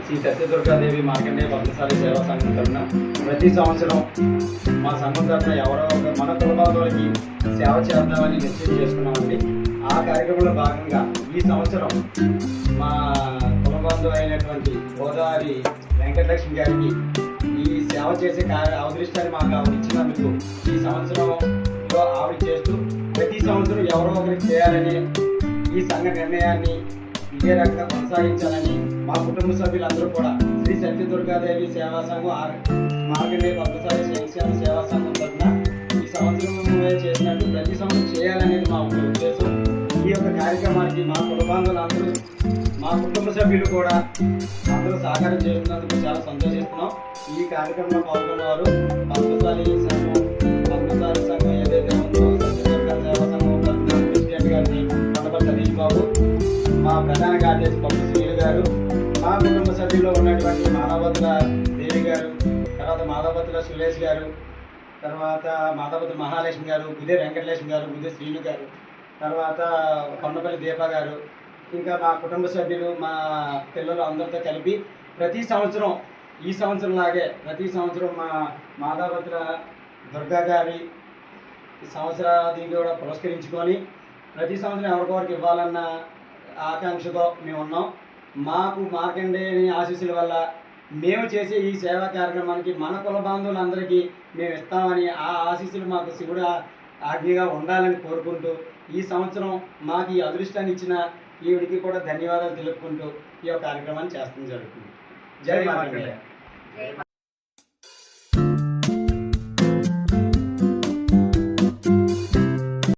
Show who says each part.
Speaker 1: శ్రీ సత్యదుర్గాదేవి మార్కండేయ భక్తశాలి సేవా సంఘం తరఫున ప్రతి సంవత్సరం మా సంఘం తరఫున ఎవరో మన కులబాంధవులకి సేవ చేద్దామని నిశ్చయం చేసుకున్నామండి. ఆ కార్యక్రమంలో భాగంగా ఈ సంవత్సరం మా కులబాంధవు అయినటువంటి గోదావరి వెంకటలక్ష్మి గారికి ఈ సేవ చేసే అదృష్టాన్ని మాకు ఆవిడ ఇచ్చినందుకు ఈ సంవత్సరంలో ఆవిడ చేస్తూ ప్రతి సంవత్సరం ఎవరో ఒకరికి చేయాలని ఈ సంఘ నిర్ణయాన్ని ఇదే రకంగా కొనసాగించాలని మా కుటుంబ సభ్యులందరూ కూడా శ్రీ సత్యదుర్గాదేవి సేవా సంఘం మార్కండేయ భక్తశాలి సంక్షేమ సేవా సంఘం తరఫున ఈ సంవత్సరం చేసినట్టు ప్రతి సంవత్సరం చేయాలనేది మా ఉద్దేశం. ఈ యొక్క కార్యక్రమానికి మా కుటుంబాంగులందరూ మా కుటుంబ సభ్యులు కూడా అందరూ సహకారం చేస్తున్నందుకు చాలా సంతోషిస్తున్నాం. ఈ కార్యక్రమంలో పాల్గొన్నవారు భక్తశాలి సంఘం ఏదైతే ఉందో సత్యదుర్గా సేవా సంఘం తరఫున ప్రెసిడెంట్ గారిని కొండపల్లి సతీష్ బాబు, మా ప్రధాన కార్యదర్శి పప్పు శ్రీలు గారు, మా కుటుంబ సభ్యుల్లో ఉన్నటువంటి మాధవతుల దేవి గారు, తర్వాత మాధవతుల సురేష్ గారు, తర్వాత మాధవతుల మహాలక్ష్మి గారు, గుదే వెంకటలక్ష్మి గారు, గుదే శ్రీను గారు, తర్వాత కొండపల్లి దీప గారు, ఇంకా మా కుటుంబ సభ్యులు మా పిల్లలు అందరితో కలిపి ప్రతి సంవత్సరం ఈ సంవత్సరం లాగే ప్రతి సంవత్సరం మా మాధవతుల దుర్గా గారి సంవత్సరాది కూడా పురస్కరించుకొని ప్రతి సంవత్సరం ఎవరికొరికి ఇవ్వాలన్న ఆకాంక్షతో మేము ఉన్నాం. మాకు మార్కండేయుని ఆశీస్సుల వల్ల మేము చేసే ఈ సేవా కార్యక్రమానికి మన కుల బాంధవులందరికీ మేము ఇస్తామని ఆ ఆశీస్సులు మాకు శివుడు ఆజ్ఞగా ఉండాలని కోరుకుంటూ ఈ సంవత్సరం మాకు ఈ అదృష్టాన్ని ఇచ్చిన ఈవిడికి కూడా ధన్యవాదాలు తెలుపుకుంటూ ఈ యొక్క కార్యక్రమాన్ని చేస్తూ జరుగుతుంది. జై మార్కండేయ.